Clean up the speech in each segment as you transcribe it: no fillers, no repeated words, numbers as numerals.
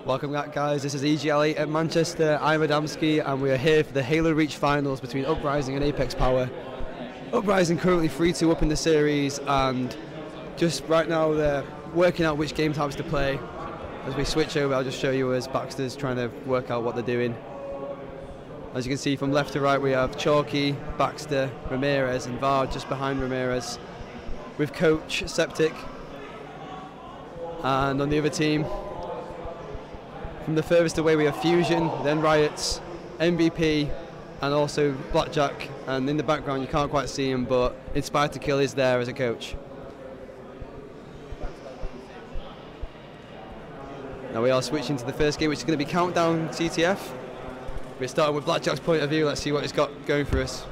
Welcome back, guys. This is EGL8 at Manchester. I'm Adamski and we are here for the Halo Reach finals between Uprising and apeX.Power. Uprising currently 3-2 up in the series, and just right now they're working out which game types to play. As we switch over, I'll just show you as Baxter's trying to work out what they're doing. As you can see from left to right, we have Chalky, Baxter, Ramirez and VAR just behind Ramirez, with Coach, Septic, and on the other team, from the furthest away we have Fusion, then Riots, MVP, and also Blackjack, and in the background you can't quite see him, but Inspired to Kill is there as a coach. Now we are switching to the first game, which is going to be Countdown CTF. We're starting with Blackjack's point of view. Let's see what he's got going for us.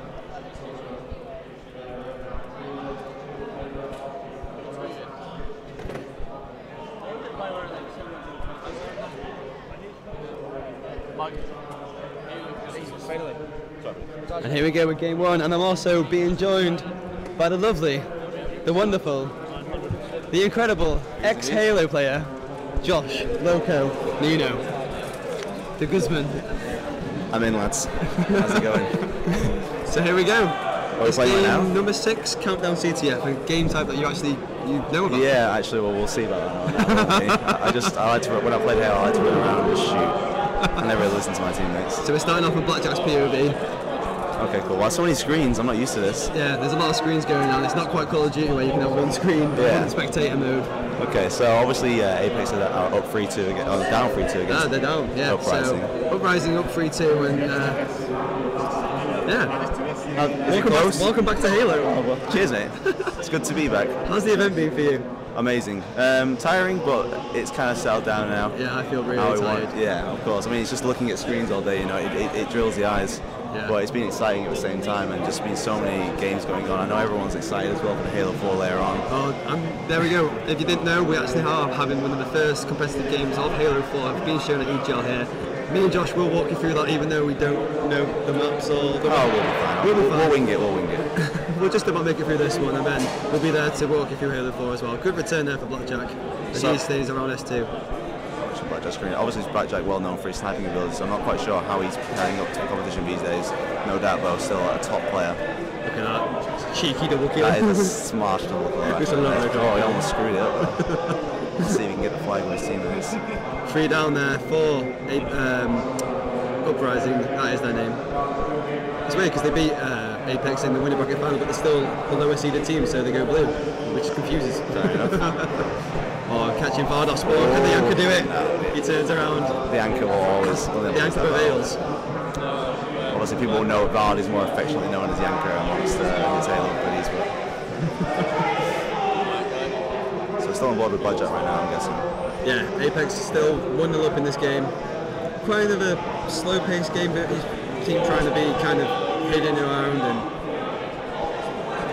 And here we go with game one, and I'm also being joined by the lovely, the wonderful, the incredible ex-Halo player, Josh Loco Nuno, the Guzman. I'm in, lads. How's it going? So here we go. It's game now? Number 6, Countdown CTF, a game type that you know about. Yeah, actually, well, we'll see about that. I like to, when I played Halo, I like to run around and just shoot. I never really listen to my teammates. So we're starting off with Blackjack's POV. Okay, cool. Well, so many screens, I'm not used to this. Yeah, there's a lot of screens going on. It's not quite Call of Duty where you can have one screen, but in spectator mode. Okay, so obviously apeX are up 3-2 again, or down 3-2 against. Ah, they're down, yeah. Uprising. So, Uprising up 3-2, and yeah. Welcome back to Halo. Oh, well, cheers, mate. It's good to be back. How's the event been for you? Amazing. Tiring, but it's kind of settled down now. Yeah, I feel really tired. Yeah, of course. I mean, it's just looking at screens all day, you know, it drills the eyes. Yeah. But it's been exciting at the same time, and just been so many games going on. I know everyone's excited as well for the Halo 4 later on. Oh, there we go. If you didn't know, we actually are having one of the first competitive games of Halo 4. It's being shown at EGL here. Me and Josh will walk you through that, even though we don't know the maps or the... Oh, we'll be fine. We'll wing it, we'll wing it. We'll just about make it through this one, and then we'll be there to walk you through Halo 4 as well. Good return there for Blackjack, as he stays around S2. Obviously, it's Blackjack well known for his sniping abilities, so I'm not quite sure how he's heading up to the competition these days. No doubt, though, still a top player. Look at that. Cheeky double kill. That is a smart double kill. Oh, he almost screwed it up. Let's see if he can get the flag with his teammates. 3 down there for Uprising, that is their name. It's weird because they beat apeX in the winner bracket final, but they're still the lower seeded team, so they go blue, which confuses. Fair enough. Oh, catching Vard off spawn. Can the anchor do it? No. He turns around. The anchor will always. The anchor prevails. Obviously, people will know Vard is more affectionately known as the anchor amongst his Halo buddies. So still on board with Blackjack right now, I'm guessing. Yeah, apeX is still 1-0 up in this game. Quite of a slow-paced game, but his team trying to be kind of hidden around and.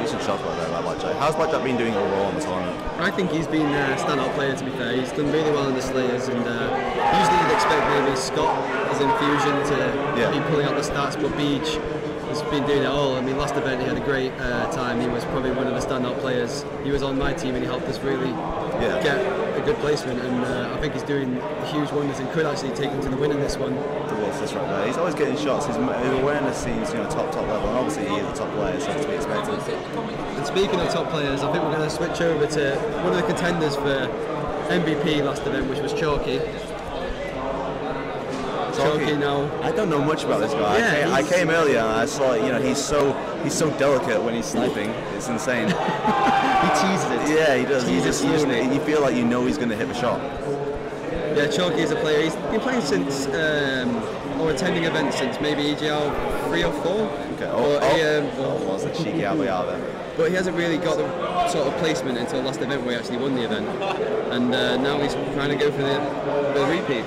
Decent shots right there by Blackjack. How's Blackjack been doing overall in the tournament? I think he's been a standout player, to be fair. He's done really well in the Slayers, and usually you'd expect maybe Scott as in Fusion to be pulling out the stats, but Beach has been doing it all. I mean, last event he had a great time. He was probably one of the standout players. He was on my team and he helped us really get a good placement, and I think he's doing huge wonders and could actually take him to the win in this one. Towards this right there. He's always getting shots. His awareness seems, top level, and obviously he is a top player, so it's to be expected. And speaking of top players, I think we're going to switch over to one of the contenders for MVP last event, which was Chalky. Chalky now. I don't know much about this guy. Yeah, I came earlier and I saw, he's so delicate when he's sniping. It's insane. He teases it. Yeah, he does. You feel like he's going to hit the shot. Yeah, Chalky is a player. He's been playing since, or attending events since maybe EGL 3 or 4. Okay. Was it cheeky out there? But he hasn't really got the sort of placement until last event where he actually won the event. And now he's trying to go for the repeat.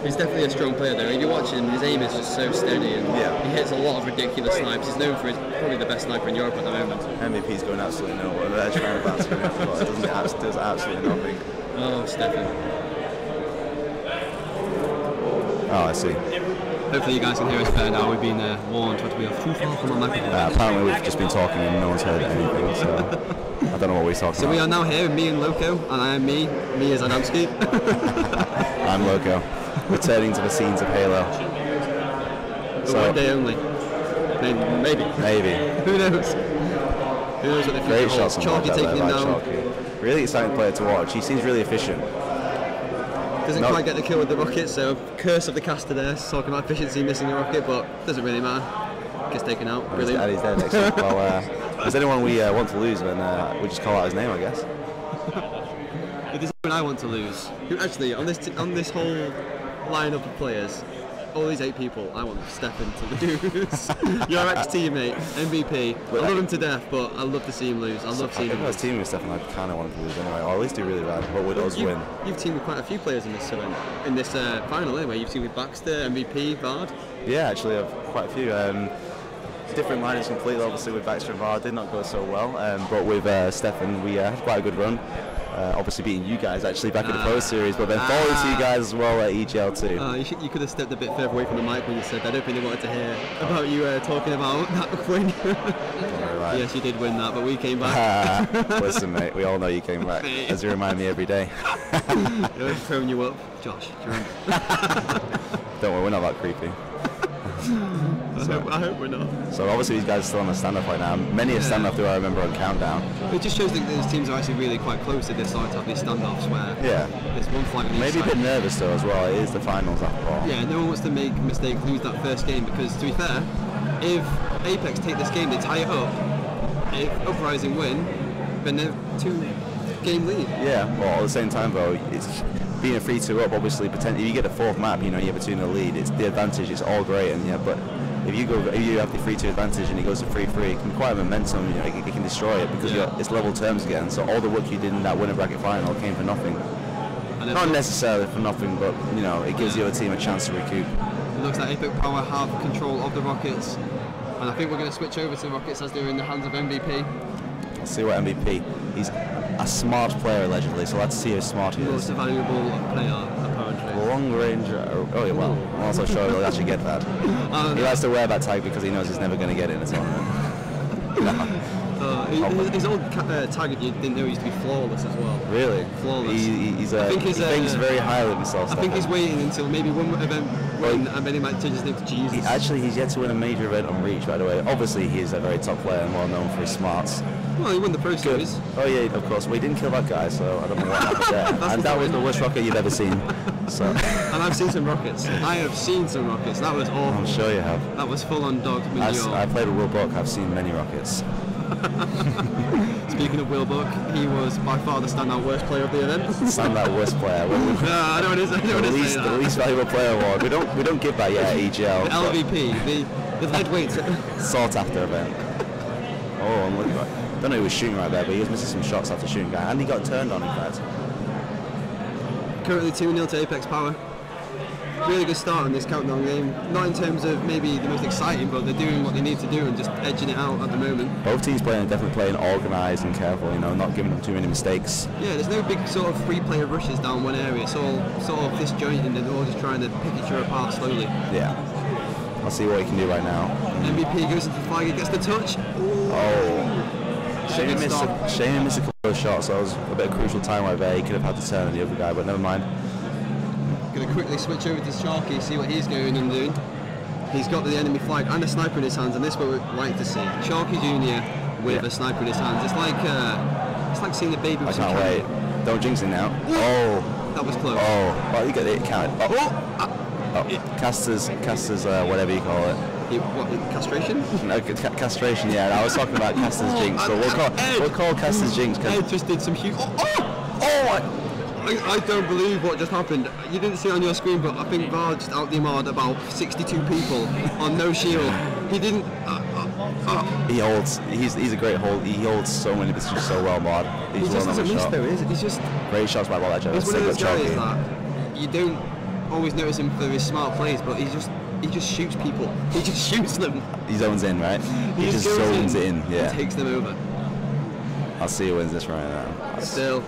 He's definitely a strong player though. If you watch him, his aim is just so steady, and he hits a lot of ridiculous snipes. He's known for probably the best sniper in Europe at the moment. MVP's going absolutely nowhere. They're trying to bounce him, but it does absolutely nothing. Oh, Stefan. Oh, I see. Hopefully you guys can hear us better now. We've been warned that we are too far from the microphone. Apparently we've just been talking and no one's heard anything, so I don't know what we're talking about. So we are now here, me and Loco, and I am me is Adamski. I'm Loco, returning to the scenes of Halo. So one day only. Maybe. Who knows? Who knows what the future Great holds. shots. Chalky taking him down. Chalky. Really exciting player to watch. He seems really efficient. Doesn't quite get the kill with the rocket, so curse of the caster there, talking about efficiency, missing the rocket, but doesn't really matter. Gets taken out. Brilliant. He's dead next week. Well, if there's anyone we want to lose, then we just call out his name, I guess. If there's anyone I want to lose, who actually on this whole lineup of players, all these 8 people, I want Stefan to lose. Your ex-teammate, MVP. I love him to death, but I love to see him lose. I love seeing him lose. If I was teaming with Stefan, I kind of want to lose anyway, or at least do really bad, but with us win. You've teamed with quite a few players in this event, in this final anyway. You've teamed with Baxter, MVP, Vard. Yeah, actually, I've quite a few. Different lineups completely, obviously, with Baxter and Vard did not go so well, but with Stefan, we had quite a good run. Obviously beating you guys actually back in the Pro Series, but then falling to you guys as well at EGL8. You could have stepped a bit further away from the mic when you said that. I don't think they wanted to hear about you talking about that win. Right. Yes, you did win that, but we came back. Listen, mate, we all know you came back, as you remind me every day. I've thrown you up, Josh. Do you remember? Don't worry, we're not that creepy. I hope we're not. So obviously these guys are still on a stand-off right now. Many a stand-off do I remember on Countdown. It just shows that these teams are actually really quite close to this side to have these standoffs where there's one flag on each maybe side. a bit nervous though as well. It is the finals after all. Yeah, no one wants to make a mistake, lose that first game, because to be fair, if Apex take this game, they tie it up. If Uprising win, then they're 2-game lead. Yeah, well at the same time though, it's being a 3-2 up, obviously, potentially, if you get a 4th map, you have a 2-0 lead, it's the advantage, it's all great, and but if you have the 3-2 advantage and it goes to 3-3, it can be quite a momentum, it can destroy it, because it's level terms again, so all the work you did in that winner bracket final came for nothing. Not necessarily for nothing, but, it gives the other team a chance to recoup. It looks like apeX.Power have control of the Rockets, and I think we're going to switch over to the Rockets as they're in the hands of MVP. Let's see what MVP, he's a smart player allegedly, so let's see how smart he is. Most valuable player, apparently. Long range, oh yeah, well, I'm also sure he'll actually get that. He likes to wear that tag because he knows he's never going to get it in a tournament. His old tag, you didn't know he used to be flawless as well. Really? Flawless. He thinks very highly of himself. I think he's waiting until maybe one event win, and then he might change his name to Jesus. He's yet to win a major event on Reach, by the way. Obviously, he is a very top player and well known for his smarts. Well, he won the Pro Series. Oh yeah, of course. We didn't kill that guy, so I don't know what happened there. And that was the worst rocket you've ever seen. So. And I've seen some rockets. I have seen some rockets. That was awful. I'm sure you have. That was full-on dog manure. I played with Will Buck. I've seen many rockets. Speaking of Will Buck, he was by far the standout worst player of the event. Standout worst player. I don't want to say that. The least valuable player award. We don't give that yet at EGL. The LVP, the lightweight. Sought after event. Oh, I'm looking right. I don't know who was shooting right there, but he was missing some shots after shooting guy, and he got turned on in fact. Currently 2-0 to apeX.Power. Really good start in this countdown game. Not in terms of maybe the most exciting, but they're doing what they need to do and just edging it out at the moment. Both teams definitely playing organised and careful, not giving them too many mistakes. Yeah, there's no big sort of free-player rushes down one area. It's all sort of disjointed and they're all just trying to pick each other apart slowly. Yeah. I'll see what he can do right now. MVP goes into the flag, he gets the touch. Shane missed a couple of shots, so that was a bit of crucial time right there. He could have had to turn on the other guy, but never mind. Going to quickly switch over to Sharky, see what he's going and doing. He's got the enemy flag and a sniper in his hands, and this is what we'd like to see. Sharky Jr. with a sniper in his hands. It's like seeing a baby with I can't wait. Don't jinx it now. Oh! That was close. Oh! Well, you get it counted. Casters, whatever you call it. What, castration? No, castration, yeah. I was talking about Casters jinx, but we'll call Casters jinx. Ed just did some huge... I don't believe what just happened. You didn't see it on your screen, but I think Vard just out-DMR'd about 62 people on no shield. He didn't... He's a great hold. He holds so many positions so well, Mod. He just doesn't miss though, he's just... Great shots by Wall. He's one of those guys that you don't always notice him for his smart plays, but he just shoots people. He just shoots them. He zones in, right? He just zones in, yeah. And takes them over. I'll see who wins this right now. Still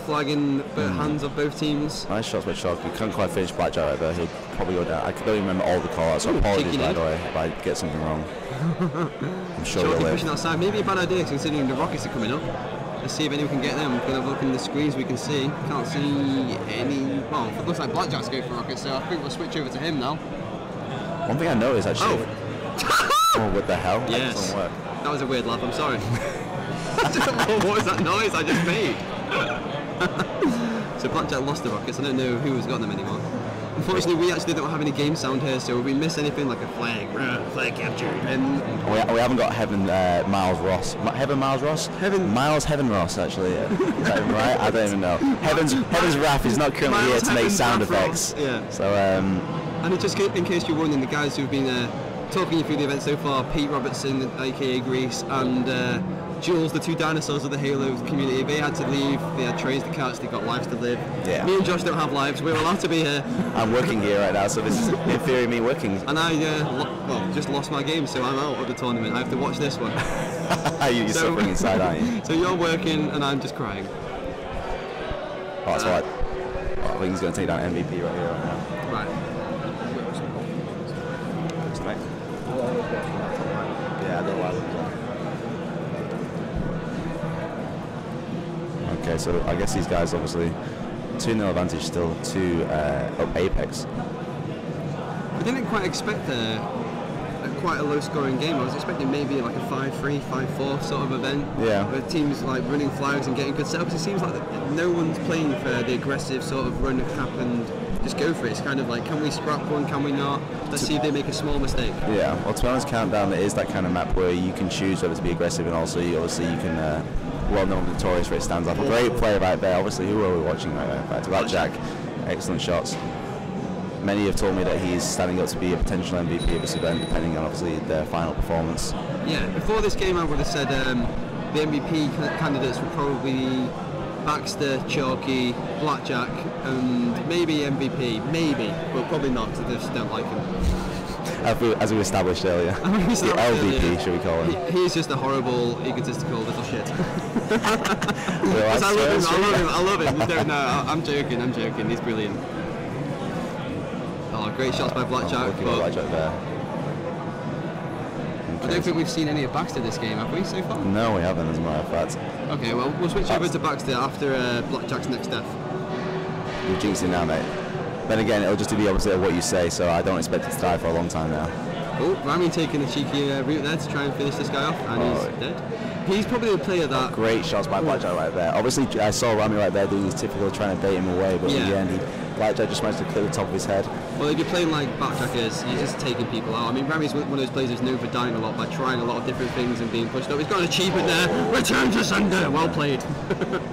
flagging the hands of both teams. Nice shots by Sharky. Can't quite finish Blackjack right there. He'll probably go down. I don't even remember all the call-outs, so apologies by the way if I get something wrong. I'm sure you'll live. Pushing outside, maybe a bad idea considering the Rockets are coming up. Let's see if anyone can get them. We're going to have a look in the screens we can see. Can't see any. Well, it looks like Blackjack's going for Rockets, so I think we'll switch over to him now. One thing I noticed actually. Oh, what the hell? Yes. That doesn't work. That was a weird laugh, I'm sorry. I don't know, what was that noise I just made? So Blackjack lost the Rockets, I don't know who has got them anymore. Unfortunately, we actually don't have any game sound here, so if we miss anything like a flag captured, and we haven't got Heaven Miles Ross. Heaven Miles Ross? Heaven Ross, actually. Yeah. Is that even right? I don't even know. Heaven's Wrath is not currently here to make sound effects. Yeah. So, and just in case you're wondering, the guys who've been talking you through the event so far, Pete Robertson, aka Grease, and Jules, the two dinosaurs of the Halo community, they had to leave. They had trains to catch, they got lives to live. Yeah. Me and Josh don't have lives, we're allowed to be here. I'm working here right now, so this is in theory me working. And I just lost my game, so I'm out of the tournament. I have to watch this one. You're suffering inside, aren't you? So you're working and I'm just crying. Oh, that's right. I think he's going to take down MVP right here right now. Right. Yeah, I don't like it. Okay, so I guess these guys obviously 2-0 advantage still to Apex. I didn't quite expect quite a low-scoring game. I was expecting maybe like a 5-3, 5-4 sort of event. Yeah. With teams like running flags and getting good setups. It seems like no one's playing for the aggressive sort of run of cap and just go for it. It's kind of like, can we scrap one, can we not? Let's see if they make a small mistake. Yeah, well, to be honest, Countdown is that kind of map where you can choose whether to be aggressive and also obviously you can, well-known Victorious for it stands up. A great player right there, obviously, who are we watching right there? In fact, Blackjack, excellent shots. Many have told me that he is standing up to be a potential MVP of this event, depending on obviously their final performance. Yeah, before this game I would have said the MVP candidates were probably Baxter, Chalky, Blackjack, and maybe MVP, maybe, but probably not because I just don't like him. As we established earlier, the LVP, should we call him? He's just a horrible, egotistical little shit. I love him. No, I'm joking. He's brilliant. Oh, great shots by Blackjack. Blackjack there. I don't think we've seen any of Baxter this game, have we, so far? No, we haven't, as a matter of fact. Okay, well, we'll switch over to Baxter after Blackjack's next death. You're jinxing now, mate. Then again, it'll just be opposite of what you say, so I don't expect it to die for a long time now. Oh, Rami taking a cheeky route there to try and finish this guy off, and he's dead. He's probably the player that... Great shots by Blackjack right there. Obviously, I saw Rami right there doing his typical trying to bait him away, but in the end, Blackjack just managed to clear the top of his head. Well, if you're playing like Blackjack is, he's just taking people out. I mean, Rami's one of those players who's known for dying a lot by trying a lot of different things and being pushed up. He's got an achievement there. Return to sender. Well played.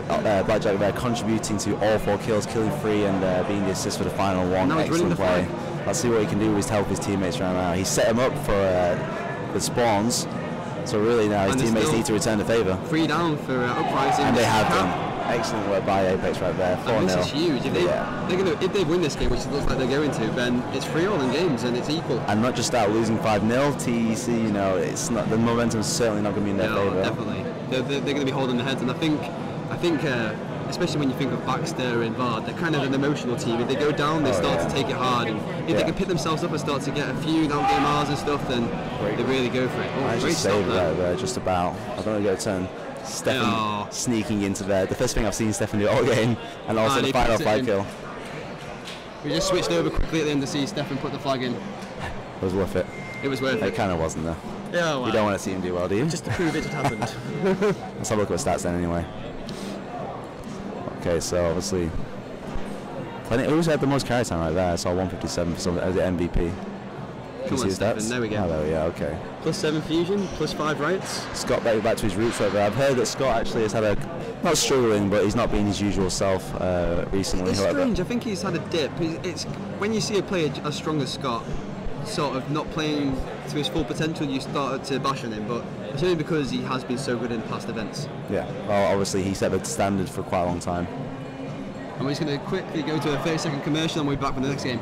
Blackjack there contributing to all 4 kills, killing 3 and being the assist for the final one. Now excellent play. Let's see what he can do with help his teammates right now. He set him up for the spawns. So really now his teammates need to return the favour. 3 down for Uprising. And they have done. Excellent work by Apex right there. 4-0. This is huge. If they win this game, which it looks like they're going to, then it's 3-all in games and it's equal. And not just that, losing 5-0, TEC, you know, it's not, the momentum's certainly not going to be in their favour. Definitely. They're going to be holding their heads, and I think especially when you think of Baxter and Vard, they're kind of an emotional team. If they go down, they start to take it hard, and if they can pick themselves up and start to get a few down game R's and stuff, then they really go for it. Oh, great stop there. Just about. I don't know get a turn. Stefan sneaking into there. The first thing I've seen Stefan do all game, and also the final 5 kill. We just switched over quickly at the end to see Stefan put the flag in. It was worth it. It was worth it. It kind of wasn't though. Yeah, well, you don't want to see him do well, do you? Just to prove it had happened. Let's have a look at the stats then anyway. Okay, so obviously, I think who's had the most carry time right there? I saw 157 for some as the MVP. Come on, Stefan, there we go. Oh, there we go, okay. +7 fusion, +5 rights. Scott back to his roots right there. I've heard that Scott actually has had not struggling, but he's not been his usual self recently. It's strange, I think he's had a dip. It's when you see a player as strong as Scott sort of not playing to his full potential, you start to bash on him, but it's only because he has been so good in past events. Yeah, well obviously he set the standard for quite a long time. And we're just going to quickly go to a 30-second commercial and we'll be back for the next game.